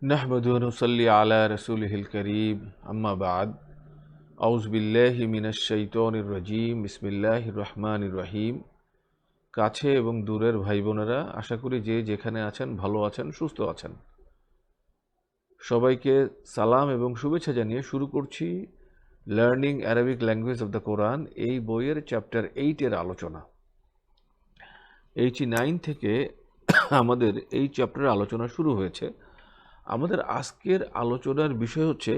नहमदु व नुसल्ली अला रसूलिहिल करीम अम्मा बाद औज़ु बिल्लाहि मिनश शैतानिर रजीम बिस्मिल्लाहिर रहमानिर रहीम। কাছে এবং দূরের ভাই বোনেরা, আশা করি যে যেখানে আছেন ভালো আছেন, সুস্থ আছেন। সবাইকে সালাম এবং শুভেচ্ছা জানিয়ে শুরু করছি learning Arabic language of the Quran এই বইয়ের চ্যাপ্টার 8-এর আলোচনা। 89 থেকে আমাদের এই চ্যাপ্টারের আলোচনা শুরু হয়েছে। আমাদের আজকের আলোচনার বিষয় হচ্ছে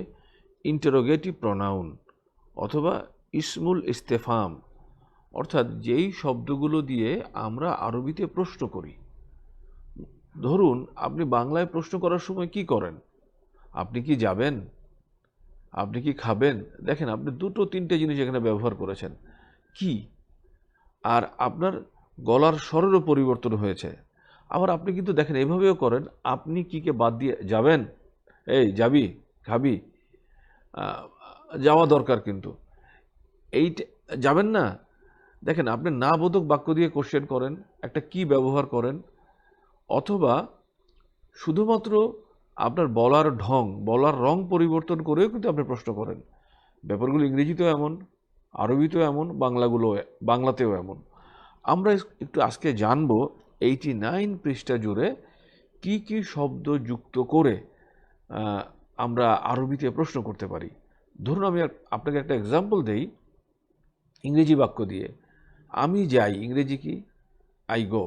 ইন্টারোগেটিভ প্রনাউন অথবা ইসমুল ইস্তেফাম, অর্থাৎ যেই শব্দগুলো দিয়ে আমরা আরবিতে প্রশ্ন করি। ধরুন, আপনি বাংলায় প্রশ্ন করার সময় কি করেন? আপনি কি যাবেন? আপনি কি খাবেন? দেখেন, আপনি দুটো তিনটে জিনিস এখানে ব্যবহার করেছেন। কি আর আপনার গলার স্বরেরও পরিবর্তন হয়েছে। আবার আপনি কিন্তু দেখেন এভাবেও করেন, আপনি কিকে বাদ দিয়ে যাবেন, এই যাবি, খাবি, যাওয়া দরকার, কিন্তু এই যাবেন না। দেখেন, আপনি না বোধক বাক্য দিয়ে কোশ্চেন করেন, একটা কি ব্যবহার করেন, অথবা শুধুমাত্র আপনার বলার ঢং, বলার রং পরিবর্তন করেও কিন্তু আপনি প্রশ্ন করেন। ব্যাপারগুলো ইংরেজিতেও এমন, আরবিতেও এমন, বাংলাতেও এমন। আমরা একটু আজকে জানবো 89 পৃষ্ঠা জুড়ে কি কি শব্দ যুক্ত করে আমরা আরবিতে প্রশ্ন করতে পারি। ধরুন, আমি আপনাকে একটা এক্সাম্পল দেই ইংরেজি বাক্য দিয়ে। আমি যাই, ইংরেজি কি? I go.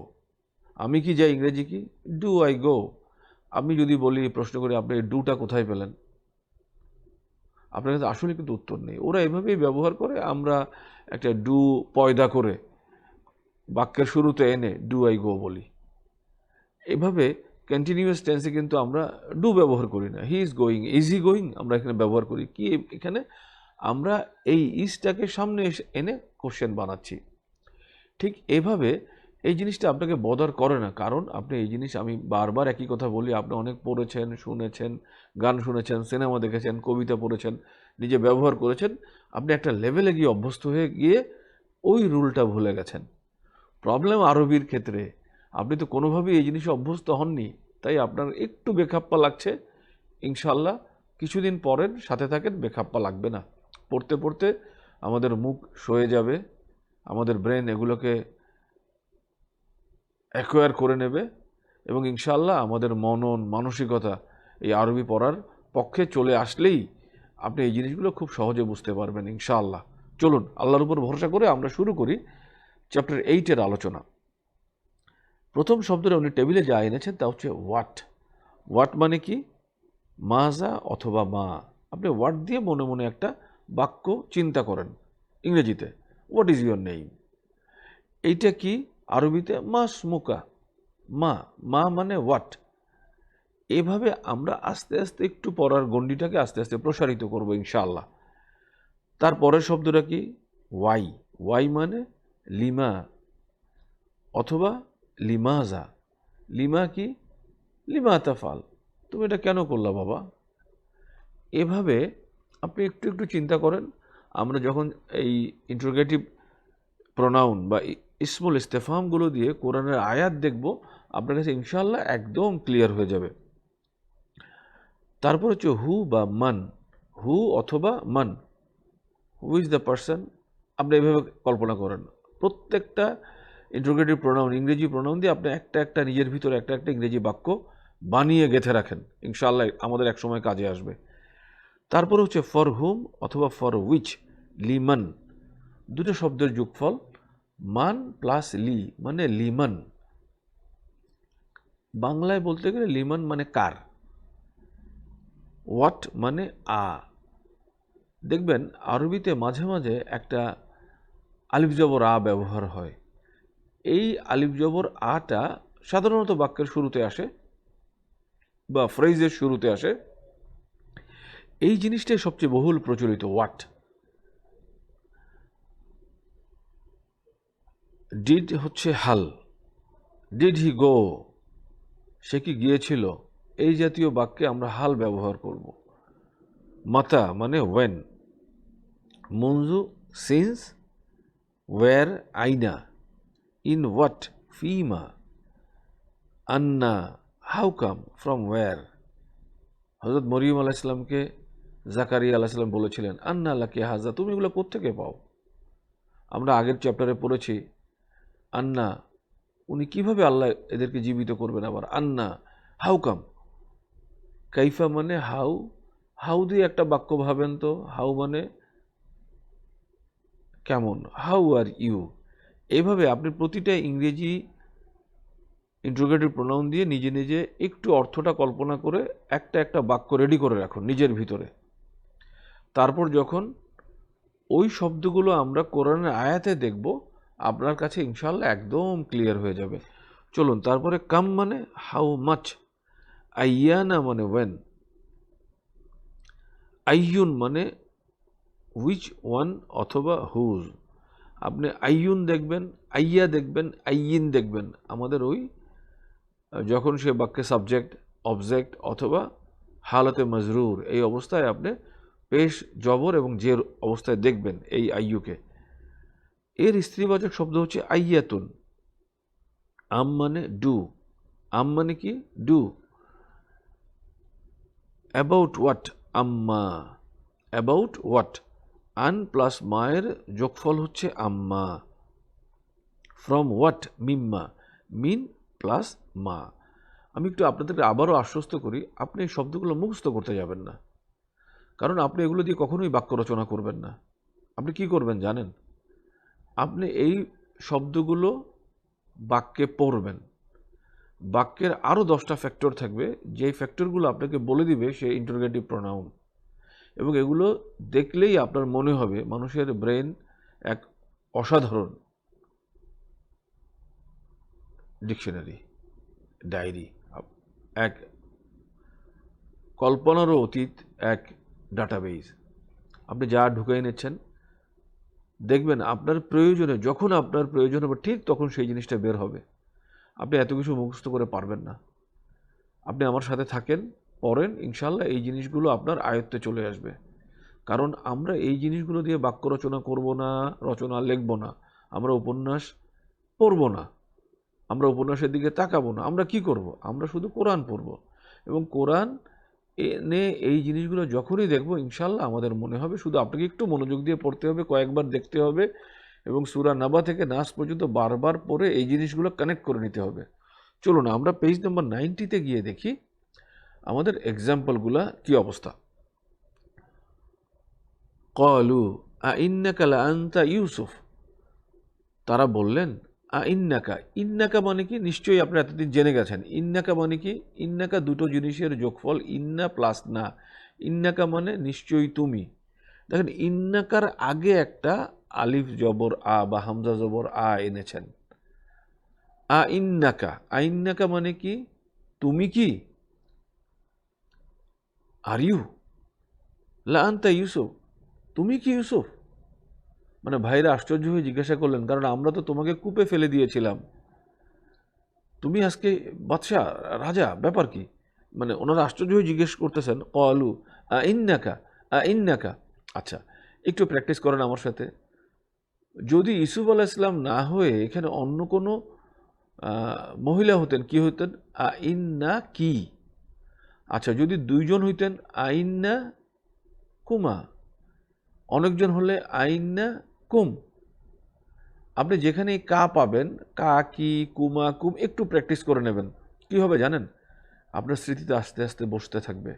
আমি কি যাই, ইংরেজি কি? Do I go. আমি যদি বলি, প্রশ্ন করি, আপনি ডুটা কোথায় পেলেন? আপনার কাছে আসলে কিন্তু উত্তর নেই। ওরা এভাবেই ব্যবহার করে। আমরা একটা ডু পয়দা করে বাক্যের শুরুতে এনে ডু আই গো বলি। এভাবে কন্টিনিউয়াস টেন্সে কিন্তু আমরা ডু ব্যবহার করি না। He is going, is he going আমরা এখানে ব্যবহার করি। কি এখানে আমরা এই ইজটাকে সামনে এনে কোশ্চেন বানাচ্ছি। ঠিক এভাবে এই জিনিসটা আপনাকে বদার করে না, কারণ আপনি এই জিনিস, আমি বারবার একই কথা বলি, আপনি অনেক পড়েছেন, শুনেছেন, গান শুনেছেন, সিনেমা দেখেছেন, কবিতা পড়েছেন, নিজে ব্যবহার করেছেন। আপনি একটা লেভেলে গিয়ে অভ্যস্ত হয়ে গিয়ে ওই রুলটা ভুলে গেছেন। প্রবলেম আরবির ক্ষেত্রে আপনি তো কোনোভাবেই এই জিনিসে অভ্যস্ত হননি, তাই আপনার একটু বেখাপ্পা লাগছে। ইনশাল্লাহ কিছুদিন পরের সাথে থাকেন, বেখাপ্পা লাগবে না। পড়তে পড়তে আমাদের মুখ সয়ে যাবে, আমাদের ব্রেন এগুলোকে অ্যাকোয়ার করে নেবে, এবং ইনশাল্লাহ আমাদের মনন মানসিকতা এই আরবি পড়ার পক্ষে চলে আসলেই আপনি এই জিনিসগুলো খুব সহজে বুঝতে পারবেন ইনশাআল্লাহ। চলুন, আল্লাহর উপর ভরসা করে আমরা শুরু করি চ্যাপ্টার 8-এর আলোচনা। প্রথম শব্দটা উনি টেবিলে যা এনেছেন তা হচ্ছে হোয়াট। হোয়াট মানে কি? মাজা অথবা মা। আপনি হোয়াট দিয়ে মনে মনে একটা বাক্য চিন্তা করেন। ইংরেজিতে হোয়াট ইজ ইউর নেম। এইটা কি? আরবিতে মাসমুকা। মা, মা মানে হোয়াট। এভাবে আমরা আস্তে আস্তে একটু পড়ার গণ্ডিটাকে আস্তে আস্তে প্রসারিত করব ইনশাআল্লাহ। তারপরের শব্দটা কি? ওয়াই। ওয়াই মানে লিমা অথবা লিমাজা। লিমা কি? লিমা তাফাল, তুমি এটা কেন করলা বাবা? এভাবে আপনি একটু একটু চিন্তা করেন। আমরা যখন এই ইন্টারোগেটিভ প্রোনাউন বা ইসমুল ইস্তেফামগুলো দিয়ে কোরআনের আয়াত দেখব, আপনার কাছে ইনশাআল্লাহ একদম ক্লিয়ার হয়ে যাবে। তারপর হচ্ছে হু বা মান। হু অথবা মান, হু ইজ দ্য পারসন। আপনি এভাবে কল্পনা করেন, প্রত্যেকটা ইন্টারোগেটিভ প্রোনাউন, ইংরেজি প্রোনাউন দিয়ে আপনি একটা একটা নিজের ভিতরে একটা একটা ইংরেজি বাক্য বানিয়ে গেঁথে রাখেন। ইনশাআল্লাহ আমাদের এক সময় কাজে আসবে। তারপর হচ্ছে ফর হুম অথবা ফর উইচ। লিমান, দুটো শব্দের যোগফল। মান প্লাস লি মানে লিমান। বাংলায় বলতে গেলে লিমান মানে কার। হোয়াট মানে আ। দেখবেন আরবিতে মাঝে মাঝে একটা আলিফ জবর আ ব্যবহার হয়। এই আলিফ জবর আটা সাধারণত বাক্যের শুরুতে আসে বা ফ্রেজের শুরুতে আসে। এই জিনিসটাই সবচেয়ে বহুল প্রচলিত, হোয়াট। ডিড হচ্ছে হাল। ডিড হি গো, সে কি গিয়েছিল। এই জাতীয় বাক্যে আমরা হাল ব্যবহার করব। মাতা মানে ওয়েন। মঞ্জু সিন্স। ওয়ার আইনা। ইন হোয়াট ফিমা। আন্না হাউ কাম ফ্রম ওয়ার। হযরত মরিয়ম আলাইহিস সালামকে জাকারিয়া আলাইহিস সালাম বলেছিলেন, আন্না লাকি হাযা, তুমি এগুলো কোত্থেকে পাও? আমরা আগের চ্যাপ্টারে পড়েছি আন্না, উনি কিভাবে আল্লাহ এদেরকে জীবিত করবেন আবার, আন্না, হাউ কাম, কাইফা মানে হাউ, হাউ দিয়ে একটা বাক্য ভাবেন তো, হাউ মানে কেমন, হাউ আর ইউ, এইভাবে আপনি প্রতিটা ইংরেজি ইন্ট্রোগেটিভ প্রোনাউন দিয়ে নিজে নিজে একটু অর্থটা কল্পনা করে একটা একটা বাক্য রেডি করে রাখুন নিজের ভিতরে। তারপর যখন ওই শব্দগুলো আমরা কোরআনের আয়াতে দেখব, আপনার কাছে ইনশাআল্লাহ একদম ক্লিয়ার হয়ে যাবে। চলুন, তারপরে কাম মানে হাউ মাচ, আইয়ানা মানে ওয়েন, আইয়ুন মানে হুইচ ওয়ান অথবা হুজ। আপনি আইয়ুন দেখবেন, আইয়া দেখবেন, আইয়িন দেখবেন, আমাদের ওই যখন সে বাক্যে সাবজেক্ট, অবজেক্ট অথবা হালতে মজরুর এই অবস্থায় আপনি পেশ, জবর এবং জের অবস্থায় দেখবেন এই আইয়ুকে। এর স্ত্রীবাচক শব্দ হচ্ছে আইয়াতুন। আম মানে ডু, আম মানে কি ডু। অ্যাবাউট হোয়াট, আম্মা, অ্যাবাউট হোয়াট, আন প্লাস মায়ের যোগফল হচ্ছে আম্মা। ফ্রম হোয়াট, মিম্মা, মিন প্লাস মা। আমি একটু আপনাদেরকে আবারও আশ্বস্ত করি, আপনি এই শব্দগুলো মুখস্থ করতে যাবেন না, কারণ আপনি এগুলো দিয়ে কখনোই বাক্য রচনা করবেন না। আপনি কি করবেন জানেন? আপনি এই শব্দগুলো বাক্যে পড়বেন। বাক্যের আরও 10টা ফ্যাক্টর থাকবে, যেই ফ্যাক্টরগুলো আপনাকে বলে দিবে সে ইন্টারোগেটিভ প্রোনাউন, এবং এগুলো দেখলেই আপনার মনে হবে মানুষের ব্রেন এক অসাধারণ ডিকশনারি, ডায়েরি, এক কল্পনারও অতীত এক ডাটাবেজ। আপনি যা ঢুকাই নিচ্ছেন, দেখবেন আপনার প্রয়োজনে, যখন আপনার প্রয়োজন হবে ঠিক তখন সেই জিনিসটা বের হবে। আপনি এত কিছু মুখস্থ করে পারবেন না। আপনি আমার সাথে থাকেন, পড়েন, ইনশাল্লাহ এই জিনিসগুলো আপনার আয়ত্তে চলে আসবে। কারণ আমরা এই জিনিসগুলো দিয়ে বাক্য রচনা করব না, রচনা লিখব না, আমরা উপন্যাস পড়ব না, আমরা উপন্যাসের দিকে তাকাবো না। আমরা কি করব? আমরা শুধু কোরআন পড়ব, এবং কোরআন এনে এই জিনিসগুলো যখনই দেখব ইনশাল্লাহ আমাদের মনে হবে। শুধু আপনাকে একটু মনোযোগ দিয়ে পড়তে হবে, কয়েকবার দেখতে হবে, এবং সূরা নাবা থেকে নাস পর্যন্ত বারবার পড়ে এই জিনিসগুলো কানেক্ট করে নিতে হবে। চলুন আমরা পেজ নাম্বার 90-তে গিয়ে দেখি আমাদের এক্সাম্পলগুলা কি অবস্থা। ক্বালু আইন্নাকা লাআনতা ইউসুফ, তারা বললেন ইন্নাকা, ইন্নাকা মানে কি নিশ্চয়ই আপনি এতদিন জেনে গেছেন। ইন্নাকা মানে কি? ইন্নাকা দুটো জিনিসের যোগফল, ইন্না প্লাস না। ইন্নাকা মানে নিশ্চয়ই তুমি। দেখেন ইন্নাকার আগে একটা আলিফ জবর আ বা হামজা জবর আ এনেছেন। ইন্নাকা, ইন্নাকা মানে কি? তুমি কি? আর ইউ লা আনতা ইউসুফ, তুমি কি ইউসুফ? মানে ভাইরা আশ্চর্য হয়ে জিজ্ঞাসা করলেন, কারণ আমরা তো তোমাকে কূপে ফেলে দিয়েছিলাম, তুমি আজকে বাদশাহ, রাজা, ব্যাপার কি? মানে ওনারা আশ্চর্য হয়ে জিজ্ঞেস করতেছেন ক্বালু ইন্নাকা, ইন্নাকা। আচ্ছা, একটু প্র্যাকটিস করেন আমার সাথে। যদি ইউসুফ আলাইহিস সালাম না হয়ে এখানে অন্য কোনো মহিলা হতেন, কি হতেন? ইন্না কি। আচ্ছা, যদি দুইজন হইতেন আইন্না কুমা, অনেকজন হলে আইন্না কুম। আপনি যেখানে কা পাবেন, কা, কি, কুমা, কুম, একটু প্র্যাকটিস করে নেবেন। কি হবে জানেন? আপনার স্মৃতিতে আস্তে আস্তে বসতে থাকবে,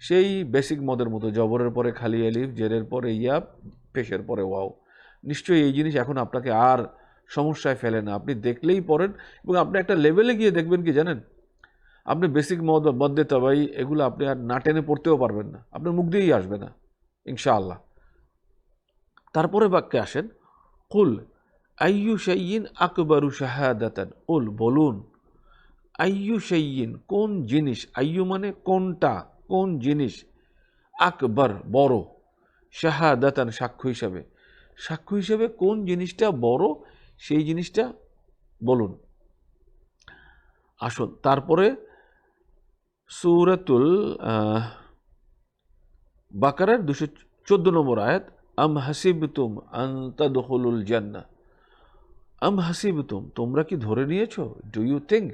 সেই বেসিক মদের মতো, জবরের পরে খালি আলিফ, জেরের পরে ইয়া, পেশের পরে ওয়াও। নিশ্চয়ই এই জিনিস এখন আপনাকে আর সমস্যায় ফেলে না, আপনি দেখলেই পড়েন, এবং আপনি একটা লেভেলে গিয়ে দেখবেন কি জানেন, আপনি বেসিক মদ, মদ্দে তবাই, এগুলো আপনি আর না টেনে পড়তেও পারবেন না, আপনার মুখ দিয়েই আসবে না ইনশাআল্লাহ। তারপরে বাক্যে আসেন, কুল আইয়ু শাইইন আকবারু শাহাদাতান, কুল বলুন, আইয়ু শাইইন কোন জিনিস, আইয়ু মানে কোনটা, কোন জিনিস, আকবার বড়, শাহাদাতান সাক্ষ্য হিসাবে, সাক্ষ্য হিসাবে কোন জিনিসটা বড় সেই জিনিসটা বলুন। আসুন তারপরে সূরাতুল বাকারার 214 নম্বর আয়াত, আম হাসিবতুম আন তাদখুলুল জান্নাহ, আম হাসিবতুম তোমরা কি ধরে নিয়েছো, ডু ইউ থিঙ্ক।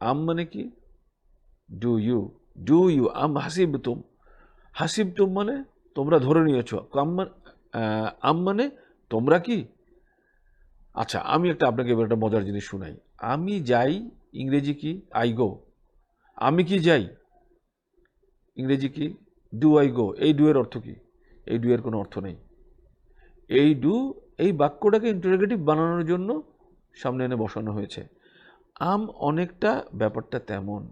আম মানে কি? ডু ইউ, ডু ইউ আম হাসিবতুম, হাসিবতুম মানে তোমরা ধরে নিয়েছ, আম মানে তোমরা কি। আচ্ছা, আমি আপনাকে এবার একটা মজার জিনিস শুনাই। আমি যাই ইংরেজি কি? I go. আমি কি যাই ইংরেজি কি? Do I go. এই ডু এর অর্থ কি? এই ডু এর কোনো অর্থ নেই। এই ডু এই বাক্যটাকে ইন্টারোগেটিভ বানানোর জন্য সামনে এনে বসানো হয়েছে। আম অনেকটা ব্যাপারটা তেমন।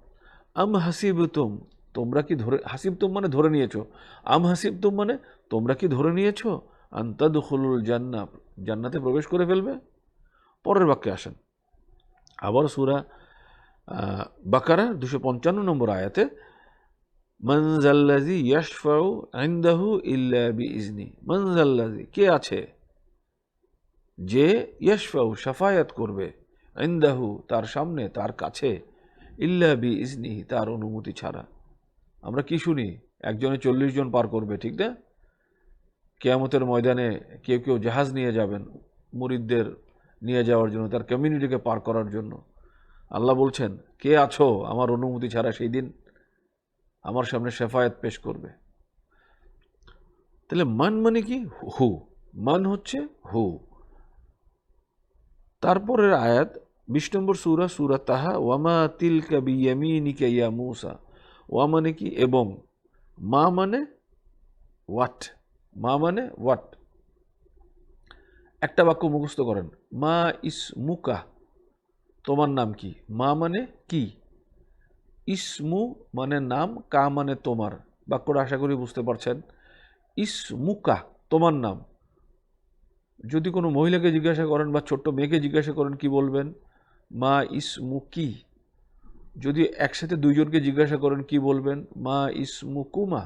আম হাসিবতুম, তোমরা কি ধরে, হাসিবতুম মানে ধরে নিয়েছো, আম হাসিবতুম মানে তোমরা কি ধরে নিয়েছো আন তাদখুলুল জান্নাহ, জান্নাতে প্রবেশ করে ফেলবে। পরের বাক্যে আসেন, আবার সূরা বাকারা 255 নম্বর আয়াতে, মান যাল্লাযী ইয়াশফাউ ইনদাহু ইল্লা বিইজনি, মান যাল্লাযী কে আছে, যে ইয়াশফাউ শাফায়াত করবে, ইনদাহু তার সামনে তার কাছে, ইল্লা বিইজনিহি তার অনুমতি ছাড়া। আমরা কি শুনি? একজনে 40 জন পার করবে, ঠিক না? কিয়ামতের ময়দানে কেউ কেউ জাহাজ নিয়ে যাবেন মুরিদদের নিয়ে যাওয়ার জন্য, তার কমিউনিটিকে পার করার জন্য। আল্লাহ বলছেন, কে আছো আমার অনুমতি ছাড়া সেই দিন আমার সামনে শেফায়েত পেশ করবে। তাহলে মান মানে কি? হু। মান হচ্ছে হু। তারপরের আয়াত 20 নম্বর সূরা, সূরা তাহা, ওয়ামা তিলকা বিয়ামিনিকা ইয়া মূসা। ওয়া মানে কি? এবং। মা মানে হোয়াট। মা মানে হোয়াট। একটা বাক্য মুখস্থ করেন, মা ইসমুকা, তোমার নাম কি। মা মানে কি, ইসমু মানে নাম, কা মানে তোমার। বাক্যটা আশা করি বুঝতে পারছেন। ইসমুকা তোমার নাম। যদি কোনো মহিলাকে জিজ্ঞাসা করেন বা ছোট্ট মেয়েকে জিজ্ঞাসা করেন কি বলবেন? মা ইসমুকি। যদি একসাথে দুইজনকে জিজ্ঞাসা করেন কি বলবেন? মা ইসমুকুমা।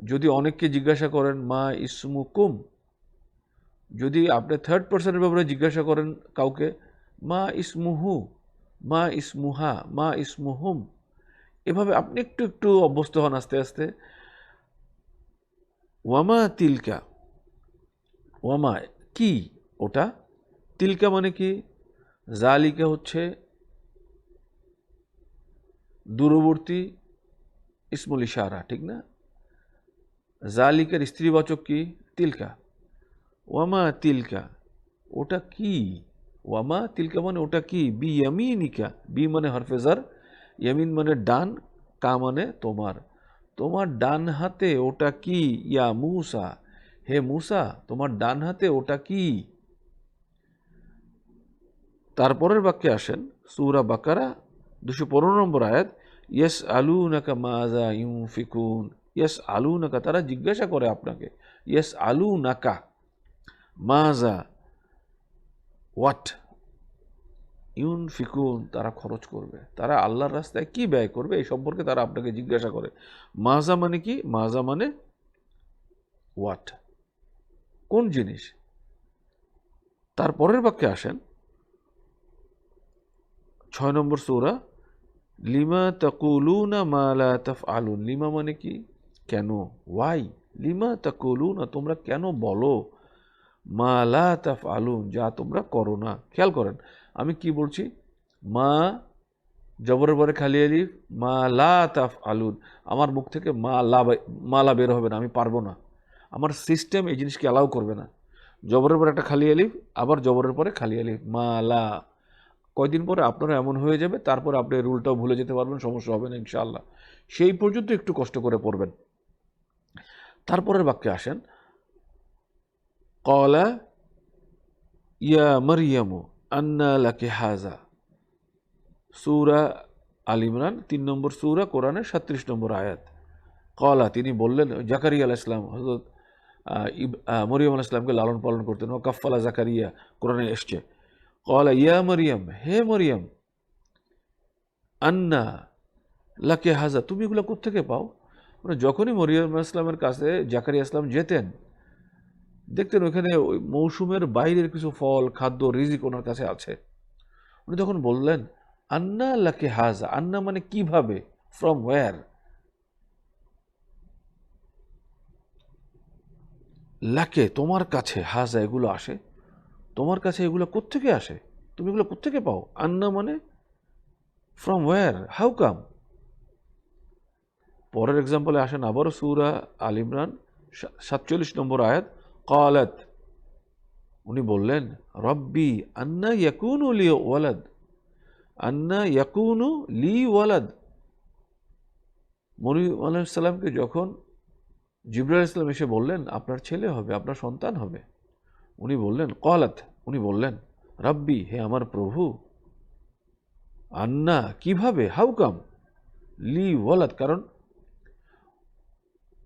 যদি অনেককে জিজ্ঞাসা করেন মা ইসমুকুম। যদি আপনি থার্ড পার্সনের ব্যাপারে জিজ্ঞাসা করেন কাউকে, মা ইসমুহু, মা ইসমুহা, মা ইসমুহুম। এভাবে আপনি একটু একটু অভ্যস্ত হন আস্তে আস্তে। ওয়ামা তিলকা, ওয়ামা কি ওটা, তিলকা মানে কি? জালিকা হচ্ছে দূরবর্তী ইসমুল ইশারা, ঠিক না? জালিকার স্ত্রীবাচক কি? তিলকা। ওয়ামা তিলকা, ওটা কি? ওয়ামা তিলকা মানে ওটা কি? বি ইয়ামিনিকা, বি মানে হরফেজার, ইয়ামিন মানে ডান, কা মানে তোমার। তোমার ডান হাতে ওটা কি? ইয়া মূসা, হে মূসা তোমার ডান হাতে ওটা কি? তারপরের বাক্যে আসেন, সূরা বাকারা 215 নম্বর আয়াত, ইয়াস আলুনাকা মাজা ইউনফিকুন। ইয়াস আলুনাকা, তারা জিজ্ঞাসা করে আপনাকে। ইয়াস আলুনাকা মাজা, হোয়াট ইউনফিকুন, তারা খরচ করবে, তারা আল্লাহর রাস্তায় কি ব্যয় করবে এই সম্পর্কে তারা আপনাকে জিজ্ঞাসা করে। মাজা মানে কি? মাজা মানে হোয়াট, কোন জিনিস। তারপরের বাক্যে আসেন, 6 নম্বর সূরা, লিমা তাকুলুনা মা লা তাফআলুন। লিমা মানে কি? কেন, ওয়াই। লিমা তাকুলুনা, তোমরা কেন বলো, মা লা তাফআলুন, যা তোমরা করো না। খেয়াল করেন আমি কি বলছি, মা জবরের পরে খালি আলিফ, মা লা তাফআলুন। আমার মুখ থেকে মা লা বের হবে না, আমি পারবো না, আমার সিস্টেম এই জিনিসকে অ্যালাউ করবে না। জবরের পরে একটা খালি আলিফ, আবার জবরের পরে খালি আলিফ, মা লা। কয়দিন পরে আপনারা এমন হয়ে যাবে, তারপরে আপনি রুলটাও ভুলে যেতে পারবেন, সমস্যা হবে না ইনশাআল্লাহ। সেই পর্যন্ত একটু কষ্ট করে পড়বেন। তারপরের বাক্যে আসেন, ক্বালা ইয়া মারইয়ামু আন্না লাকি হাযা। সূরা আল ইমরান 3 নম্বর সূরা, কোরআনের 37 নম্বর আয়াত। ক্বালা, তিনি বললেন, জাকারিয়া আলাইহিস সালাম, হযরত মরিয়ম আলাইহিস সালামকে লালন পালন করতেন। ও কাফফালা জাকারিয়া, কোরআনে এসছে। ক্বালা ইয়া মারইয়াম, হে মরিয়ম, আন্না লাকি হাযা, তুমি এগুলো কোত্থেকে পাও? মানে যখনই মরিয়ম ইসলামের কাছে জাকারিয়া ইসলাম যেতেন, দেখতেন ওইখানে ওই মৌসুমের বাইরের কিছু ফল, খাদ্য, রিজিক ওনার কাছে আছে। উনি তখন বললেন, আন্না লাকি হাযা, আন্না মানে কিভাবে, ফ্রম ওয়্যার। লাকে তোমার কাছে, হাযা এগুলো আসে, তোমার কাছে এগুলো কোত্থেকে আসে, তুমি এগুলো কোত্থেকে পাও? আন্না মানে ফ্রম ওয়্যার, হাউ কাম। পরের এক্সাম্পলে আসেন আবারও সূরা আল ইমরান 47 নম্বর আয়াত, ক্বালাত, উনি বললেন, রব্বি আন্না ইয়াকুনু লি ওয়ালাদ, আন্না ইয়াকুনু লি ওয়ালাদ। মরিয়ম আলাইহিস সালামকে যখন জিবরাইল আলাইহিস সালাম এসে বললেন আপনার ছেলে হবে, আপনার সন্তান হবে, উনি বললেন ক্বালাত, উনি বললেন রব্বি, হে আমার প্রভু, আন্না, কিভাবে, হাউ কাম, লি ওয়ালাদ, কারণ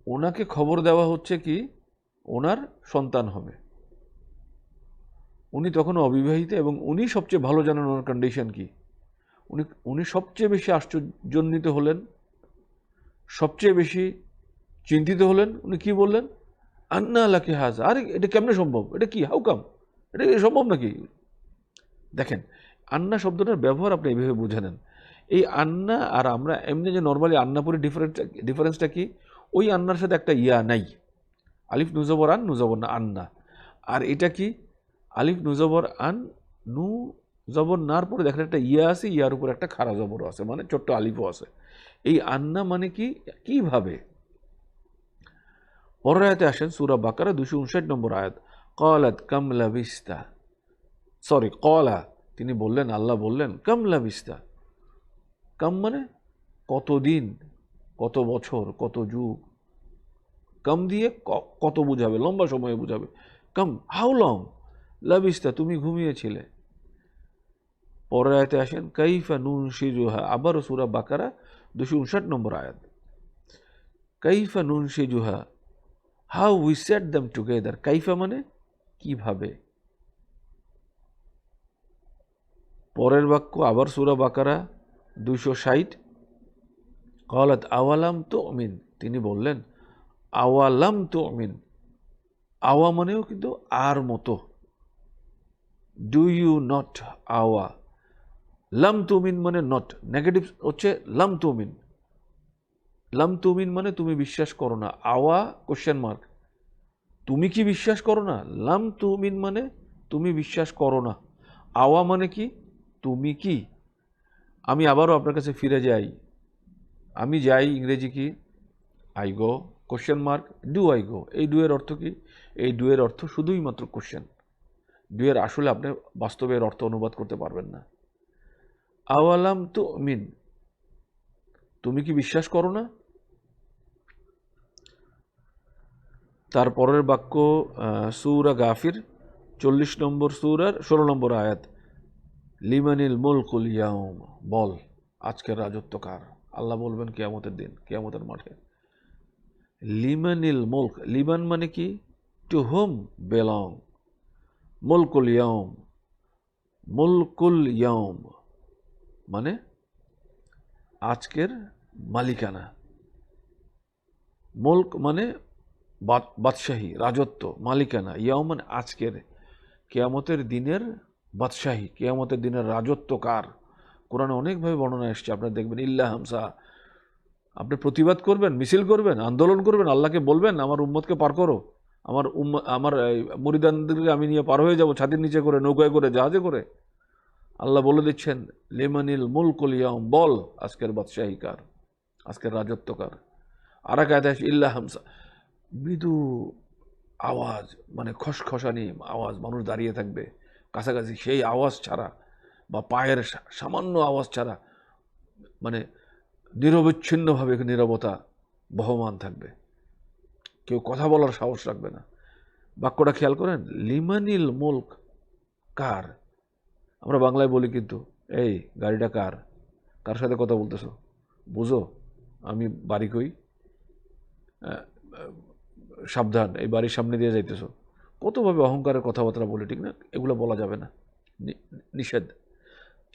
ওনাকে খবর দেওয়া হচ্ছে কি ওনার সন্তান হবে। উনি তখন অবিবাহিত এবং উনি সবচেয়ে ভালো জানেন ওনার কন্ডিশন কি। উনি সবচেয়ে বেশি আশ্চর্যান্বিত হলেন, সবচেয়ে বেশি চিন্তিত হলেন। উনি কি বললেন, আন্না লাকি হাজা, আরে এটা কেমনে সম্ভব, এটা কি, হাউ কাম, এটা কি সম্ভব নাকি? দেখেন, আন্না শব্দটার ব্যবহার আপনি এইভাবে বুঝে নেন। এই আন্না আর আমরা এমনি যে নর্মালি আন্না পড়ি, ডিফারেন্সটা কি, ওই আন্নার সাথে একটা ইয়া নাই, আলিফ নুজবর আন, নুজবর না, আন্না। আর এটা কি, আলিফ নুজবর আন, নু জবর নার পরে দেখেন একটা ইয়া আছে, ইয়ার উপর একটা খাড়া জবরও আছে, মানে ছোট্ট আলিফও আছে। এই আন্না মানে কি, কিভাবে। পরের আয়াতে আসেন সূরা বাকারা 259 নম্বর আয়াত, ক্বালাত কাম লাবিস্তা, সরি ক্বালা, তিনি বললেন, আল্লাহ বললেন, কাম লাবিস্তা, কাম মানে কতদিন, কত বছর, কত যুগ, কাম দিয়ে কত বুঝাবে, লম্বা সময়ে বুঝাবে। কাম, হাউ লং লাবিস্তা, তুমি ঘুমিয়েছিলে। পরের আয়াতে আসেন কাইফা নুনশিজুহা, আবারও সূরা বাকারা 259 নম্বর আয়াত, কাইফা নুনশিজুহা, how we set them together, কাইফা মানে কিভাবে। পরের বাক্য আবার সূরা বাকারা 260, ক্বালাত আওয়ালাম তুমিন, তিনি বললেন আওয়ালাম তুমিন, আওয়া মানেও কিন্তু আর মতো, ডু ইউ নট, আওয়া, লাম তুমিন মানে নট, নেগেটিভ হচ্ছে লাম তুমিন, লাম তুমিন মানে তুমি বিশ্বাস করো না, আওয়া কোশ্চেন মার্ক, তুমি কি বিশ্বাস করো না, লাম তুমিন মানে তুমি বিশ্বাস করো না, আওয়া মানে কি, তুমি কি। আমি আবারও আপনার কাছে ফিরে যাই, আমি যাই, ইংরেজি কি, I go, question mark, do I go. এই ডু এর অর্থ কি, এই ডু এর অর্থ শুধুই মাত্র কোশ্চেন, ডু এর আসলে আপনি বাস্তবে এর অর্থ অনুবাদ করতে পারবেন না। আওয়ালাম তুমিন, তুমি কি বিশ্বাস করো না। তারপরের বাক্য সূরা গাফির 40 নম্বর সূরার 16 নম্বর আয়াত, লিমানিল মুলকুল ইয়াউম, বল আজকের রাজত্ব কার। আল্লাহ বলবেন কিয়ামতের দিন, কিয়ামতের মাঠে। লিমানিল মুলক, লিমান মানে কি, টু হুম বেলং, মুলকুল ইয়াউম, মুলকুল ইয়াউম মানে আজকের মালিকানা, মুলক মানে বাদশাহী, রাজত্ব, মালিকানা, ইয়াউম মানে আজকের, কিয়ামতের দিনের বাদশাহী, কিয়ামতের দিনের রাজত্ব কার। কোরআনে অনেকভাবে বর্ণনা এসছে, আপনারা দেখবেন, ইল্লা হামসা, আপনি প্রতিবাদ করবেন, মিছিল করবেন, আন্দোলন করবেন, আল্লাহকে বলবেন আমার উম্মতকে পার করো, আমার মুরিদানদেরকে আমি নিয়ে পার হয়ে যাব ছাতির নিচে করে, নৌকায় করে, জাহাজে করে। আল্লাহ বলে দিচ্ছেন লিমানিল মুলকুল ইয়াউম, বল আজকের বাদশাহী কার, আজকের রাজত্ব কার। আর এক আয়াতে আসে ইল্লা হামসা, মৃদু আওয়াজ মানে খসখসানি আওয়াজ, মানুষ দাঁড়িয়ে থাকবে কাছাকাছি, সেই আওয়াজ ছাড়া বা পায়ের সামান্য আওয়াজ ছাড়া, মানে নিরবচ্ছিন্নভাবে নীরবতা বহমান থাকবে, কেউ কথা বলার সাহস রাখবে না। বাক্যটা খেয়াল করেন, লিমানিল মুলক, কার। আমরা বাংলায় বলি কিন্তু, এই গাড়িটা কার, কার সাথে কথা বলতেছো, বুঝো আমি বাড়ি কই, সাবধান এই বাড়ির সামনে দিয়ে যাইতেছো, কতভাবে অহংকারের কথাবার্তা বলি, ঠিক না, এগুলো বলা যাবে না, নিষেধ।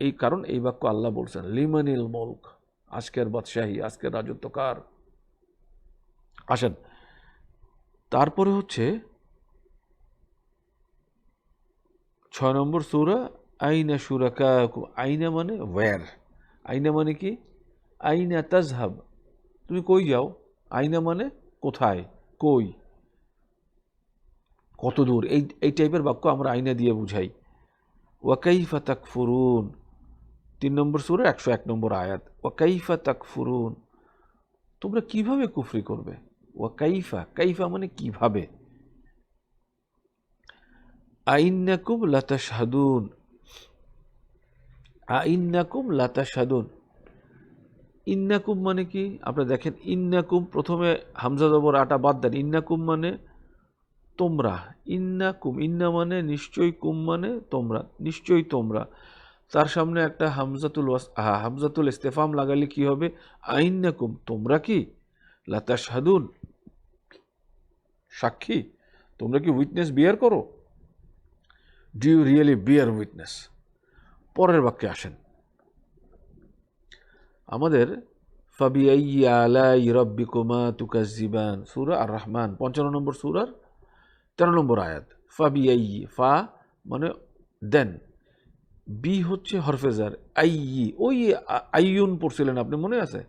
এই কারণ এই বাক্য আল্লাহ বলছেন লিমানিল মুলক, আজকের বাদশাহী, আজকের রাজত্ব কার। আসেন তারপরে হচ্ছে 6 নম্বর সূরা, আইনা শুরাকাকুম, আইনা মানে ওয়্যার, আইনা মানে কি, আইনা তাজহাব, তুমি কই যাও, আইনা মানে কোথায়, কই, কত দূর, এই টাইপের বাক্য আমরা আইনা দিয়ে বুঝাই। ওয়াকাইফা তাকফুরুন, 3 নম্বর সূরা 101 নম্বর আয়াত, ওয়াকাইফা তাকফুরুন, তোমরা কিভাবে কুফরি করবে? ওয়া কাইফা, কাইফা মানে কিভাবে। আইন্নাকুম লাতাশহাদুন, আইন্নাকুম লাতাশহাদুন। ইন্নাকুম মানে কি? আপনারা দেখেন, ইন্নাকুম প্রথমে হামজা জবর আটা বাদ দেন। ইন্নাকুম মানে তোমরা। ইন্নাকুম, ইন্না মানে নিশ্চয়ই, কুম মানে তোমরা, নিশ্চয়ই তোমরা। তার সামনে একটা হামজাতুল ইস্তেফাম লাগালে কি হবে? আইন্নাকুম, তোমরা কি? লাতাশহাদুন, সাক্ষী, তোমরা কি উইটনেস বিয়ার করো? Do you really bear witness? পরের বাক্যে আসেন, আমাদের ফাবিআইয়ি আলাই রাব্বিকুমা তুকাজ্জিবান, সূরা আর রহমান 55 নম্বর সূরার 13 নম্বর আয়াত। ফাবিআইয়ি, ফা মানে দেন, বি হচ্ছে হরফেজার, আইয়ি, ওই আইয়ুন পড়ছিলেন আপনি, মনে আছে?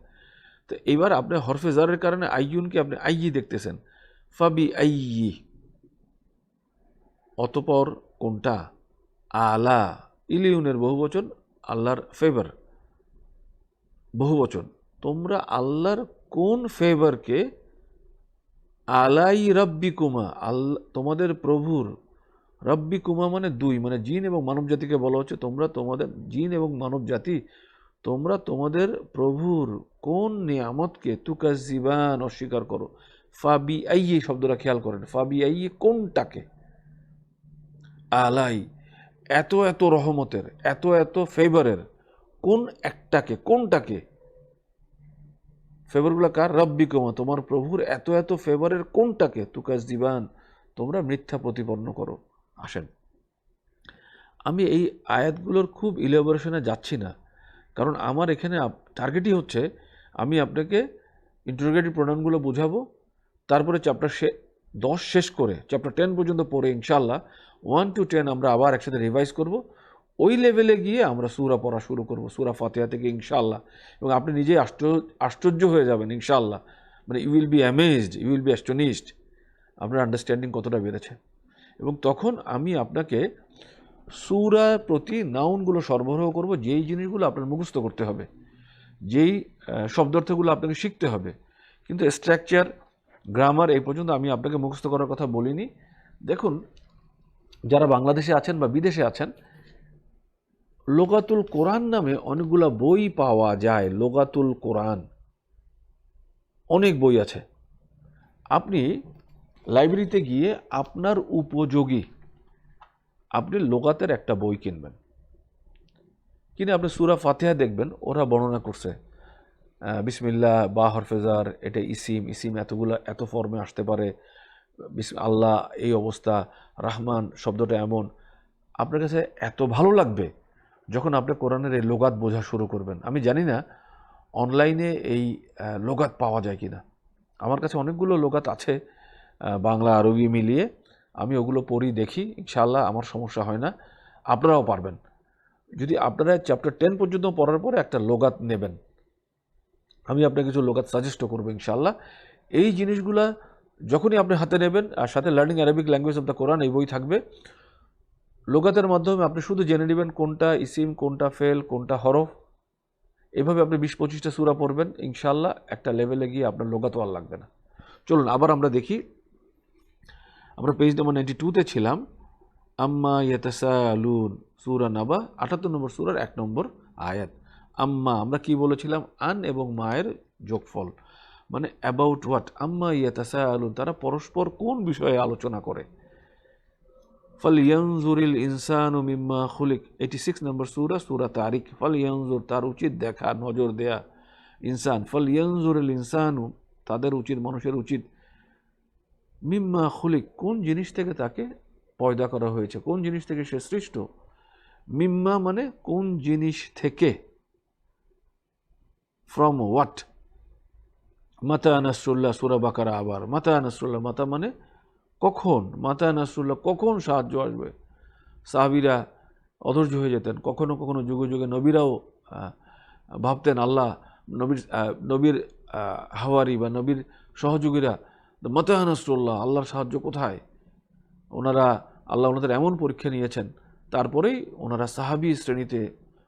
তো এবার আপনি হরফেজারের কারণে আইয়ুনকে আপনি আইয়ি দেখতেছেন। ফাবিআইয়ি, অতপর কোনটা? আলা, ইলিউনের বহুবচন, আল্লাহর ফেভার বহুবচন। তোমরা আল্লাহর কোন ফেভারকে? আলাই রব্বিকুমা, আল্লাহ তোমাদের প্রভুর, রব্বিকুমা মানে দুই, মানে জিন এবং মানব জাতিকে বলা হচ্ছে তোমরা তোমাদের, জিন এবং মানব জাতি, তোমরা তোমাদের প্রভুর কোন নিয়ামতকে তুকাজ্জিবান, অস্বীকার করো। ফাবি আইয়ে শব্দটা খেয়াল করেন, ফাবি আইয়ে কোনটাকে? আলাই, এত এত রহমতের, এত এত ফেভারের, কোন একটাকে, কোনটাকে? ফেভারগুলো কার? রব্বিকুমা, তোমার প্রভুর এত এত ফেভারের কোনটাকে? তুকাজ্জিবান, তোমরা মিথ্যা প্রতিপন্ন করো। আসেন, আমি এই আয়াতগুলোর খুব ইলাবোরেশনে যাচ্ছি না, কারণ আমার এখানে টার্গেটই হচ্ছে আমি আপনাকে ইন্টারোগেটিভ প্রোনাউনগুলো বোঝাবো, তারপরে চ্যাপ্টার 10 শেষ করে চ্যাপ্টার 10 পর্যন্ত পড়ে ইনশাআল্লাহ 1 to 10 আমরা আবার একসাথে রিভাইজ করব। ওই লেভেলে গিয়ে আমরা সূরা পড়া শুরু করব, সূরা ফাতিহা থেকে ইনশাআল্লাহ। এবং আপনি নিজেই আশ্চর্য হয়ে যাবেন ইনশাআল্লাহ, মানে you will be amazed, you will be astonished, আপনার আন্ডারস্ট্যান্ডিং কতটা বেড়েছে। এবং তখন আমি আপনাকে সূরা প্রতি নাউনগুলো সরবরাহ করব, যেই জিনিসগুলো আপনার মুখস্থ করতে হবে, যেই শব্দার্থগুলো আপনাকে শিখতে হবে। কিন্তু স্ট্রাকচার, গ্রামার এই পর্যন্ত আমি আপনাকে মুখস্থ করার কথা বলিনি। দেখুন, যারা বাংলাদেশে আছেন বা বিদেশে আছেন, লোগাতুল কোরআন নামে অনেকগুলো বই পাওয়া যায়। লোগাতুল কোরআন, অনেক বই আছে। আপনি লাইব্রেরিতে গিয়ে আপনার উপযোগী আপনি লোগাতের একটা বই কিনবেন, কিনে আপনি সূরা ফাতিহা দেখবেন, ওরা বর্ণনা করছে বিসমিল্লাহ বা হরফেজার, এটা ইসিম, ইসিম এতগুলো এত ফর্মে আসতে পারে, আল্লাহ এই অবস্থা, রাহমান শব্দটা এমন। আপনার কাছে এত ভালো লাগবে যখন আপনি কোরআনের এই লোগাত বোঝা শুরু করবেন। আমি জানি না অনলাইনে এই লোগাত পাওয়া যায় কিনা। আমার কাছে অনেকগুলো লোগাত আছে বাংলা আরবি মিলিয়ে, আমি ওগুলো পড়ি, দেখি, ইনশাআল্লাহ আমার সমস্যা হয় না, আপনারাও পারবেন। যদি আপনারা চ্যাপ্টার 10 পর্যন্ত পড়ার পরে একটা লোগাত নেবেন, আমি আপনাকে কিছু লোগাত সাজেস্ট করবো ইনশাআল্লাহ। এই জিনিসগুলা যখনই আপনি হাতে নেবেন, আর সাথে learning Arabic language of the Quran এই বই থাকবে, লোগাতের মাধ্যমে আপনি শুধু জেনে নেবেন কোনটা ইসিম, কোনটা ফেল, কোনটা হরফ। এভাবে আপনি 20-25টা সূরা পড়বেন ইনশাআল্লাহ, একটা লেভেলে গিয়ে আপনার লোগাত আর লাগবে না। চলুন আবার আমরা দেখি, আমরা পেজ নম্বর 92-তে ছিলাম। আম্মা ইয়াতাসাআলুন, সূরা নাবা 78 নম্বর সূরার 1 নম্বর আয়াত। আম্মা, আমরা কি বলেছিলাম? আন এবং মায়ের যোগফল, মানে অ্যাবাউট হোয়াট। আম্মা ইয়াতাসাআলুন, তারা পরস্পর কোন বিষয়ে আলোচনা করে। ফালইয়ানজুরিল ইনসানু মিম্মা খুলিক, 86 নম্বর সূরা, সূরা তারিক। ফালইয়ানজুর, তার উচিত দেখা, নজর দেয়া। ইনসান, ফালইয়ানজুরিল ইনসানু, তাদের উচিত, মানুষের উচিত। মিম্মা খুলিক, কোন জিনিস থেকে তাকে পয়দা করা হয়েছে, কোন জিনিস থেকে সে সৃষ্ট। মিম্মা মানে কোন জিনিস থেকে, ফ্রম হোয়াট। মাতা নাসরুল্লাহ, সূরা বাকারা আবার। মাতা নাসরুল্লাহ, মাতা মানে কখন, মাতা নাসরুল্লাহ কখন সাহায্য আসবে। সাহাবীরা অধৈর্য হয়ে যেতেন, কখনো কখনো যুগে যুগে নবীরাও ভাবতেন আল্লাহ, নবীর হাওয়ারি বা নবীর সহযোগীরা, মাতা নাসরুল্লাহ, আল্লাহর সাহায্য কোথায়। ওনারা, আল্লাহ ওনাদের এমন পরীক্ষা নিয়েছেন, তারপরেই ওনারা সাহাবী শ্রেণীতে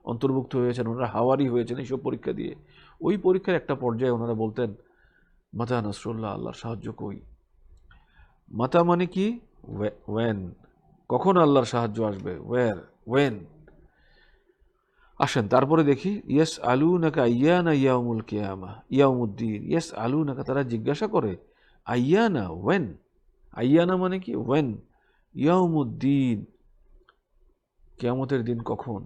অন্তর্ভুক্ত হয়েছেন, ওনারা হাওয়ারি হয়েছেন এইসব পরীক্ষা দিয়ে। ওই পরীক্ষার একটা পর্যায়ে ওনারা বলতেন মাতা নাসরুল্লাহ, আল্লাহর সাহায্য কই। মাতা মানে কি? ওয়েন, কখন আল্লাহর সাহায্য আসবে, ওয়ের, ওয়েন। আসেন তারপরে দেখি, ইয়েস আলু নাকা আইয়ানা ইয়াউমুল কিয়ামা ইয়াউমুদ্দিন। ইয়েস আলু নাকা, তারা জিজ্ঞাসা করে, আইয়ানা, ওয়েন। আইয়ানা মানে কি? ওয়েন। ইয়াউমুদ্দিন, কিয়ামতের দিন কখন।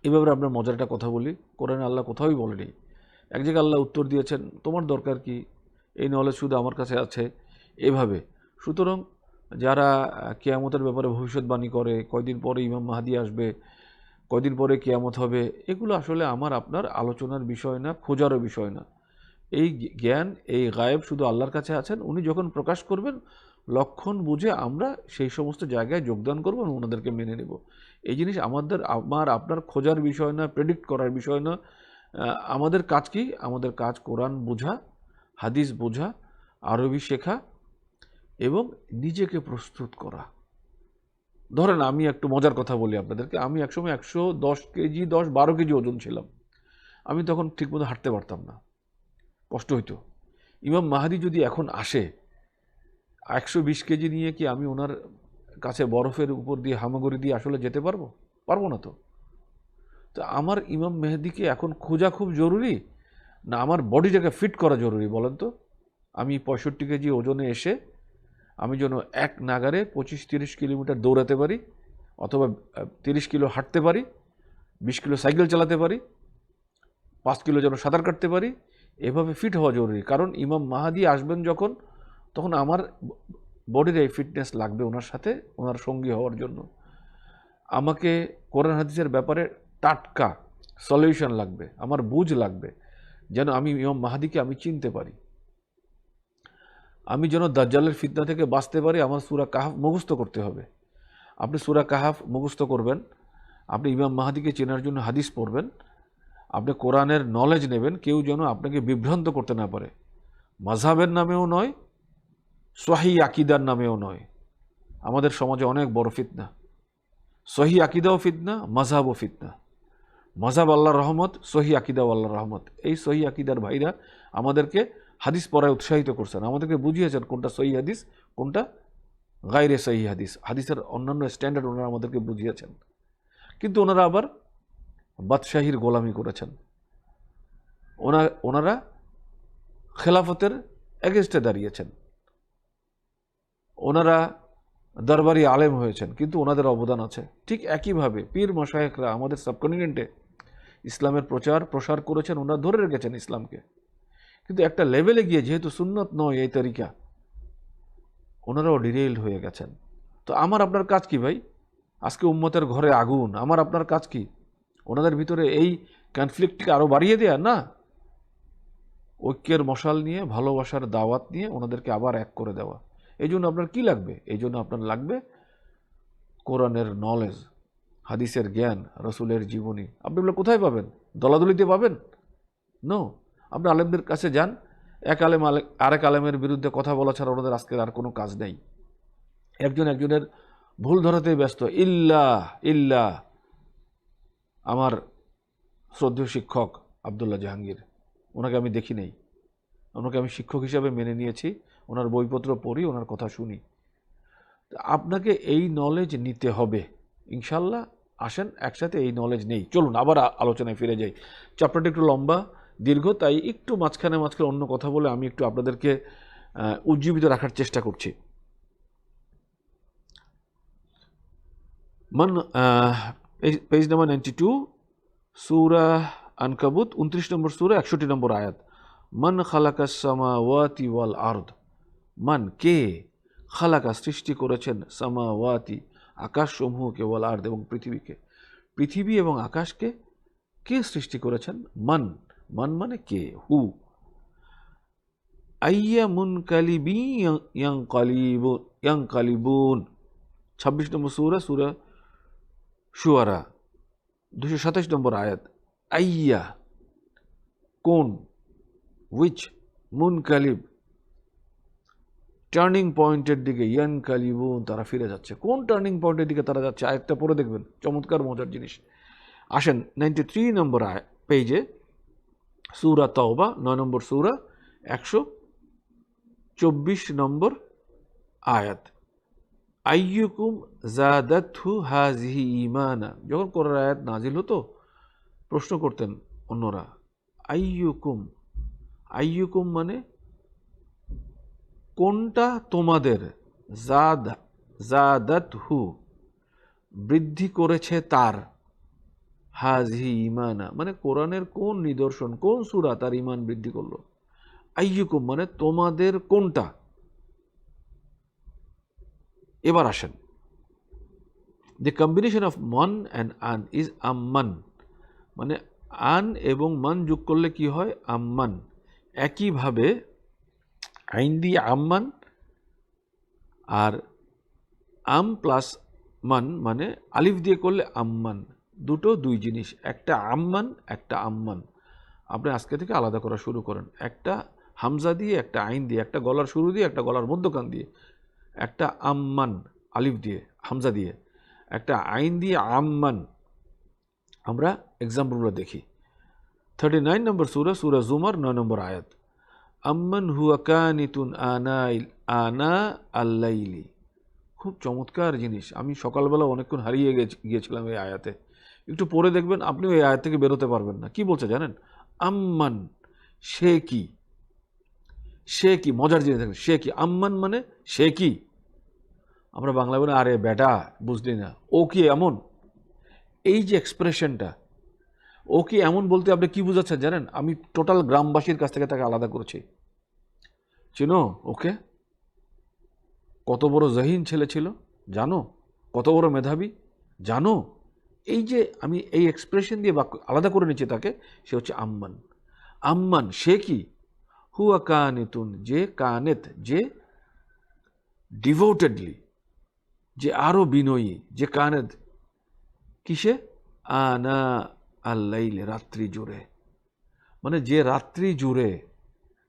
এ ব্যাপারে আপনার মজার একটা কথা বলি, কোরআনে আল্লাহ কোথাওই বলেনি। এক জায়গায় আল্লাহ উত্তর দিয়েছেন, তোমার দরকার কি, এই নলেজ শুধু আমার কাছে আছে, এভাবে। সুতরাং যারা কিয়ামতের ব্যাপারে ভবিষ্যৎবাণী করে, কয়দিন পরে ইমাম মাহাদি আসবে, কয়দিন পরে কিয়ামত হবে, এগুলো আসলে আমার আপনার আলোচনার বিষয় না, খোঁজারও বিষয় না। এই জ্ঞান, এই গায়েব শুধু আল্লাহর কাছে আছেন। উনি যখন প্রকাশ করবেন, লক্ষণ বুঝে আমরা সেই সমস্ত জায়গায় যোগদান করব এবং ওনাদেরকে মেনে নেব। এই জিনিস আমার আপনার খোঁজার বিষয় না, প্রেডিক্ট করার বিষয় না। আমাদের কাজ কি? আমাদের কাজ কোরআন বোঝা, হাদিস বোঝা, আরবি শেখা এবং নিজেকে প্রস্তুত করা। ধরেন আমি একটু মজার কথা বলি আপনাদেরকে, আমি একসময় 110 কেজি, 12 কেজি ওজন ছিলাম। আমি তখন ঠিকমতো হাঁটতে পারতাম না, কষ্ট হইতো। ইমাম মাহাদি যদি এখন আসে 120 কেজি নিয়ে, কি আমি ওনার কাছে বরফের উপর দিয়ে হামাগুড়ি দিয়ে আসলে যেতে পারবো? পারবো না তো। তো আমার ইমাম মেহেদিকে এখন খোঁজা খুব জরুরি, না আমার বডিটাকে ফিট করা জরুরি বলেন তো? আমি 65 কেজি ওজনে এসে আমি যেন এক নাগারে 25-30 কিলোমিটার দৌড়াতে পারি, অথবা 30 কিলো হাঁটতে পারি, 20 কিলো সাইকেল চালাতে পারি, 5 কিলো যেন সাঁতার কাটতে পারি। এভাবে ফিট হওয়া জরুরি, কারণ ইমাম মাহাদি আসবেন যখন, তখন আমার বডির এই ফিটনেস লাগবে ওনার সাথে, ওনার সঙ্গী হওয়ার জন্য। আমাকে কোরআন হাদিসের ব্যাপারে টাটকা সলিউশন লাগবে, আমার বুঝ লাগবে, যেন আমি ইমাম মাহাদিকে আমি চিনতে পারি। আমি যেন দাজ্জালের ফিতনা থেকে বাঁচতে পারি, আমার সূরা কাহাফ মুখস্থ করতে হবে। আপনি সূরা কাহাফ মুখস্থ করবেন, আপনি ইমাম মাহাদিকে চেনার জন্য হাদিস পড়বেন, আপনি কোরআনের নলেজ নেবেন, কেউ যেন আপনাকে বিভ্রান্ত করতে না পারে। মাযহাবের নামেও নয়, সহিহ আকীদার নামেও নয়। আমাদের সমাজে অনেক বড় ফিতনা, সহিহ আকীদাও ফিতনা, মাযহাবও ফিতনা। মাযহাব আল্লাহর রহমত, সহিহ আকীদাও আল্লাহর রহমত। এই সহিহ আকীদার ভাইরা আমাদেরকে হাদিস পড়ায় উৎসাহিত করছেন, আমাদেরকে বুঝিয়েছেন কোনটা সহিহ হাদিস, কোনটা গায়রে সহিহ হাদিস। হাদিসের অন্যান্য স্ট্যান্ডার্ড ওনারা আমাদেরকে বুঝিয়েছেন। কিন্তু ওনারা আবার বাদশাহীর গোলামি করেছেন। ওনারা খেলাফতের এগেনস্টে দাঁড়িয়েছেন, ওনারা দরবারি আলেম হয়েছেন, কিন্তু ওনাদের অবদান আছে। ঠিক একইভাবে পীর মশায়েখরা আমাদের সাবকন্টিনেন্টে ইসলামের প্রসার করেছেন, ওনারা ধরে রেখেছেন ইসলামকে। কিন্তু একটা লেভেলে গিয়ে যেহেতু সুন্নত নয় এই তরিকা, ওনারাও ডিরেইলড হয়ে গেছেন। তো আমার আপনার কাজ কি ভাই? আজকে উম্মতের ঘরে আগুন, আমার আপনার কাজ কি? ওনাদের ভিতরে এই কনফ্লিক্টকে আরও বাড়িয়ে দেয়া না, ঐক্যের মশাল নিয়ে, ভালোবাসার দাওয়াত নিয়ে ওনাদেরকে আবার এক করে দেওয়া। এই জন্য আপনার কি লাগবে? এই জন্য আপনার লাগবে কোরআনের নলেজ, হাদিসের জ্ঞান, রসুলের জীবনী। আপনি এগুলো কোথায় পাবেন? দলাদলিতে পাবেন? নো। আপনি আলেমদের কাছে যান, এক আলেম আরেক আলেমের বিরুদ্ধে কথা বলা ছাড়া ওনাদের আজকের আর কোনো কাজ নেই। একজন একজনের ভুল ধরাতেই ব্যস্ত। ইল্লাহ আমার শ্রদ্ধেয় শিক্ষক আবদুল্লাহ জাহাঙ্গীর, ওনাকে আমি দেখি নেই, ওনাকে আমি শিক্ষক হিসাবে মেনে নিয়েছি, ওনার বইপত্র পড়ি, ওনার কথা শুনি। আপনাকে এই নলেজ নিতে হবে ইনশাল্লাহ। আসেন একসাথে এই নলেজ নেই। চলুন আবার আলোচনায় ফিরে যাই। চ্যাপ্টারটা একটু লম্বা দীর্ঘ, তাই একটু মাঝখানে অন্য কথা বলে আমি একটু আপনাদেরকে উজ্জীবিত রাখার চেষ্টা করছি। পেজ নাম্বার 92, সূরা আনকাবুত 29 নম্বর সূরা 61 নম্বর আয়াত। মান খালাকাস সামাওয়াতি ওয়াল আরদ, মান কে, খালাকা সৃষ্টি করেছেন, সামাওয়াতি আকাশসমূহকে, ওয়াল আরদ এবং পৃথিবীকে, পৃথিবী এবং আকাশকে কে সৃষ্টি করেছেন? মান মানে কে, হু। আইয়া মুনকালিবি ইয়ানকালিবুন 26 নম্বর সূরা শুআরা 227 নম্বর আয়াত। আইয়া কোন, উইচ, মুনকালিব টার্নিং পয়েন্টের দিকে, ইয়ানকালিবুন তারা ফিরে যাচ্ছে। কোন টার্নিং পয়েন্টের দিকে তারা যাচ্ছে? আয়াতটা পড়ে দেখবেন, চমৎকার মজার জিনিস। আসেন 93 নম্বর পেজে সূরা তাওবা 9 নম্বর সূরা 124 নম্বর আয়াত। আইয়ুকুম জাদাতহু হাযিহি ঈমানা। যখন কোরআন আয়াত নাজিল হতো প্রশ্ন করতেন অন্যরা, আইয়ুকুম, আইয়ুকুম মানে কোনটা তোমাদের, জাদাতহু বৃদ্ধি করেছে তার, হাযিহি ঈমানা মানে কোরআনের কোন নিদর্শন, কোন সূরা তার ঈমান বৃদ্ধি করলো। আইয়ুকুম মানে তোমাদের কোনটা। এবার আসেন, The combination of man and an is amman, মানে আন এবং মান যোগ করলে কি হয়, আম্মান। একইভাবে আইন দিয়ে আম্মান আর আম প্লাস মান মানে আলিফ দিয়ে করলে আম্মান, দুটো দুই জিনিস, একটা আম্মান একটা আম্মান। আপনি আজকে থেকে আলাদা করা শুরু করেন, একটা হামজা দিয়ে একটা আইন দিয়ে, একটা গলার শুরু দিয়ে একটা গলার মধ্যখান দিয়ে, একটা আম্মান আলিফ দিয়ে হামজা দিয়ে, একটা আইন দিয়ে আম্মান। আমরা এক্সাম্পলগুলো দেখি। 39 নম্বর সূরা, সূরা জুমার 9 নম্বর আয়াত, আম্মান হুয়া কানিতুন আনা আল্লাইলি। খুব চমৎকার জিনিস, আমি সকালবেলা অনেকক্ষণ হারিয়ে গিয়েছিলাম এই আয়াতে। একটু পরে দেখবেন আপনিও এই আয়াত থেকে বেরোতে পারবেন না। কি বলছে জানেন, আম্মান সে কি, সে কি, মজার জিনিস দেখেন, সে কি, আম্মান মানে সে কি। আমরা বাংলা বলে আরে বেটা বুঝলি না, ও কি এমন, এই যে এক্সপ্রেশনটা ও কি এমন বলতে আপনি কি বুঝাচ্ছেন জানেন, আমি টোটাল গ্রামবাসীর কাছ থেকে তাকে আলাদা করেছি। চিনো ওকে, কত বড় জহিন ছেলে ছিল জানো, কত বড় মেধাবী জানো। এই যে আমি এই এক্সপ্রেশন দিয়ে বাক্য আলাদা করে নিচ্ছি তাকে, সে হচ্ছে আম্মান। আম্মান সে কি, হুয়া কানিতুন যে কানেত, যে ডিভোটেডলি, যে আরো বিনয়ী, যে কানেত কিসে, আনা আল্লাইলে রাত্রি জুড়ে, মানে যে রাত্রি জুড়ে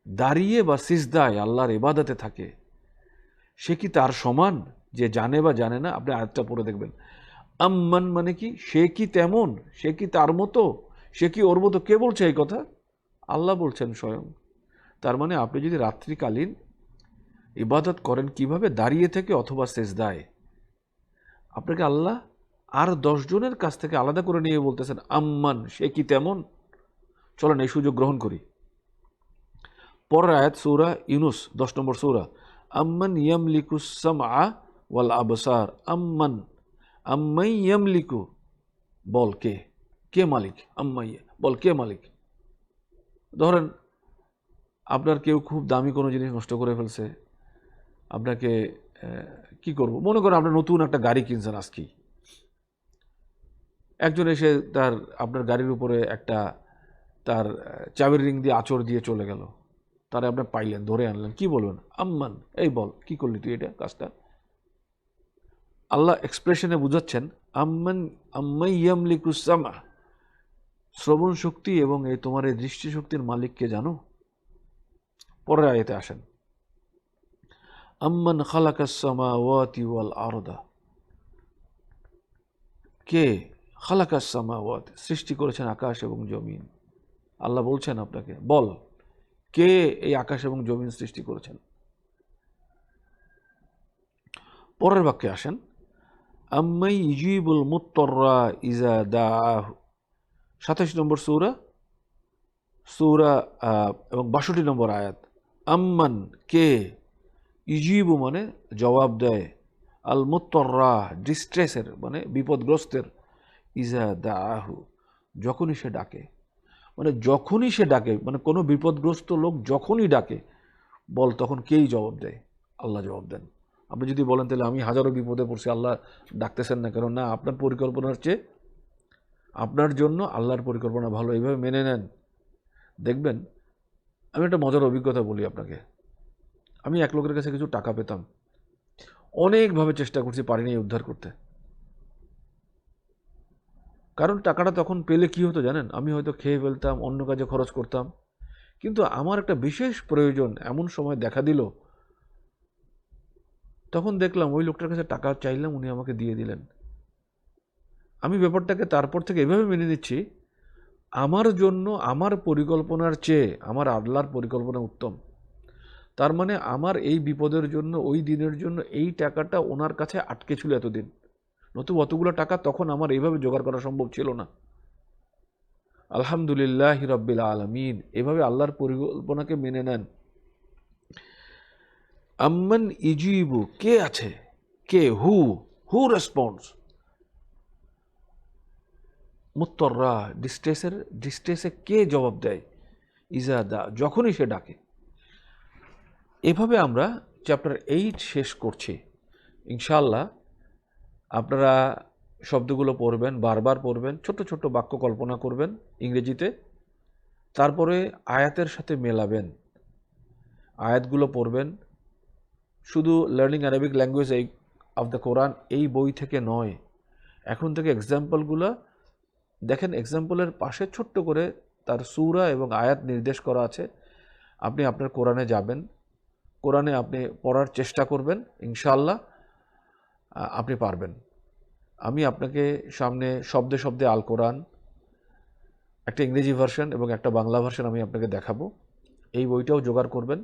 দাঁড়িয়ে বা সিজদায় আল্লাহর ইবাদতে থাকে, সে কি তার সমান, যে জানে বা জানে না। আপনি আয়াতটা পড়ে দেখবেন, আম্মান মানে কি, সে কি তেমন, সে কি তার মতো, সে কি ওর মতো। কে বলছে এই কথা, আল্লাহ বলছেন স্বয়ং। তার মানে আপনি যদি রাত্রিকালীন ইবাদত করেন কিভাবে, দাঁড়িয়ে থেকে অথবা সিজদায়, আপনাকে আল্লাহ আর 10 জনের কাছ থেকে আলাদা করে নিয়ে বলতেছেন আম্মান সে কি তেমন। চলেন এই সুযোগ গ্রহণ করি। পরের আয়াত সূরা ইউনুস 10 নম্বর সূরা, আম্মান ইয়ামলিকুস সামআ ওয়াল আবসার। আম্মান, আম্মাই ইয়ামলিকু বল কে, কে মালিক, আম্মাই বল কে মালিক। ধরেন আপনার কেউ খুব দামি কোনো জিনিস নষ্ট করে ফেলছে, আপনাকে কি করব, মনে করেন আপনার নতুন একটা গাড়ি কিনছেন আজকেই, একজন এসে তার আপনার গাড়ির উপরে একটা তার চাবির রিং দিয়ে আঁচড় দিয়ে চলে গেল, তারা আপনি পাইলেন, ধরে আনলেন, কি বলবেন, আম্মান এই বল কি করলি তুই এটা কাজটা। আল্লাহ এক্সপ্রেশনে বুঝাচ্ছেন আম্মান, আম্মাই ইয়ামলিকুস সামআ, শ্রবণ শক্তি এবং এই তোমার এই দৃষ্টিশক্তির মালিককে জানো। পরের আয়াতে আসেন, আম্মান খালাকাস সামাওয়াতি ওয়াল আরদা, কে, খালাকাস সামাওয়াত সৃষ্টি করেছেন আকাশ এবং জমিন। আল্লাহ বলছেন আপনাকে বল কে এই আকাশ এবং জমিন সৃষ্টি করেছেন। পরের বাক্যে আসেন, আম্মাই ইজিবুল মুত্তররা ইজা দাআহু, 27 নম্বর সূরা, সূরা এবং 62 নম্বর আয়াত, আম্মান কে, ইজিবু মানে জবাব দেয়, আল মুত্তররা ডিস্ট্রেসের মানে বিপদগ্রস্তের, ইজা দাআহু যখনই সে ডাকে, মানে যখনই সে ডাকে, মানে কোনো বিপদগ্রস্ত লোক যখনই ডাকে বল, তখন কেই জবাব দেয়, আল্লাহ জবাব দেন। আপনি যদি বলেন তাহলে আমি হাজারো বিপদে পড়ছি, আল্লাহ ডাকতেছেন না কেন, না আপনার পরিকল্পনার চেয়ে আপনার জন্য আল্লাহর পরিকল্পনা ভালো, এইভাবে মেনে নেন, দেখবেন। আমি একটা মজার অভিজ্ঞতা বলি আপনাকে। আমি এক লোকের কাছে কিছু টাকা পেতাম, অনেকভাবে চেষ্টা করছি, পারিনি উদ্ধার করতে। কারণ টাকাটা তখন পেলে কি হতো জানেন, আমি হয়তো খেয়ে ফেলতাম, অন্য কাজে খরচ করতাম, কিন্তু আমার একটা বিশেষ প্রয়োজন এমন সময় দেখা দিল, তখন দেখলাম ওই লোকটার কাছে টাকা চাইলাম, উনি আমাকে দিয়ে দিলেন। আমি ব্যাপারটাকে তারপর থেকে এভাবে মেনে নিচ্ছি, আমার জন্য আমার পরিকল্পনার চেয়ে আমার আল্লাহর পরিকল্পনা উত্তম। তার মানে আমার এই বিপদের জন্য, ওই দিনের জন্য এই টাকাটা ওনার কাছে আটকে ছিল এতদিন, নতুবা অতগুলো টাকা তখন আমার এইভাবে জোগাড় করা সম্ভব ছিল না। আলহামদুলিল্লাহ রাব্বিল আলামিন, এভাবে আল্লাহর পরিকল্পনাকে মেনে নেন। আম্মান ইজিবু, কে আছে, কে, হু রেসপন্স, মুত্তররা, ডিস্ট্রেসে কে জবাব দেয়, ইজা দা, যখনই সে ডাকে। এভাবে আমরা চ্যাপ্টার 8 শেষ করছি। ইনশাআল্লাহ আপনারা শব্দগুলো পড়বেন, বারবার পড়বেন, ছোট ছোট বাক্য কল্পনা করবেন ইংরেজিতে, তারপরে আয়াতের সাথে মেলাবেন, আয়াতগুলো পড়বেন। শুধু learning Arabic language of the Quran এই বই থেকে নয়, এখন থেকে এক্সাম্পলগুলো দেখেন, এক্সাম্পলের পাশে ছোট্ট করে তার সূরা এবং আয়াত নির্দেশ করা আছে। আপনি আপনার কোরআনে যাবেন, কোরআনে আপনি পড়ার চেষ্টা করবেন, ইনশাআল্লাহ আপনি পারবেন। আমি আপনাকে সামনে শব্দে শব্দে আল কোরআন, একটা ইংরেজি ভার্সন এবং একটা বাংলা ভার্সন আমি আপনাকে দেখাবো। এই বইটাও জোগাড় করবেন,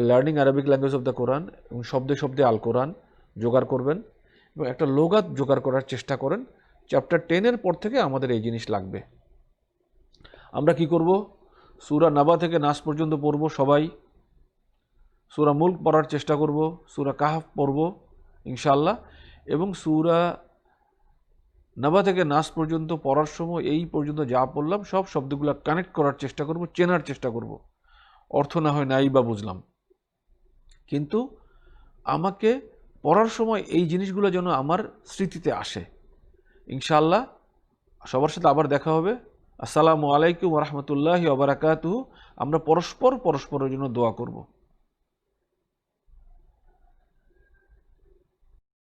learning Arabic language of the Quran এবং শব্দে শব্দে আল কোরআন জোগাড় করবেন এবং একটা লোগাত জোগাড় করার চেষ্টা করেন। চ্যাপ্টার 10-এর পর থেকে আমাদের এই জিনিস লাগবে। আমরা কি করব, সূরা নাবা থেকে নাস পর্যন্ত পড়ব সবাই, সূরা মুলক পড়ার চেষ্টা করব, সূরা কাহফ পড়ব ইনশাআল্লাহ, এবং সূরা নাবা থেকে নাস পর্যন্ত পড়ার সময় এই পর্যন্ত যা পড়লাম সব শব্দগুলো কানেক্ট করার চেষ্টা করব, চেনার চেষ্টা করব। অর্থ না হয় নাই বা বুঝলাম, কিন্তু আমাকে পড়ার সময় এই জিনিসগুলো যেন আমার স্মৃতিতে আসে। ইনশাআল্লাহ সবার সাথে আবার দেখা হবে। আসসালামু আলাইকুম ওয়া রাহমাতুল্লাহি ওয়া বারাকাতুহু। আমরা পরস্পরের জন্য দোয়া করব।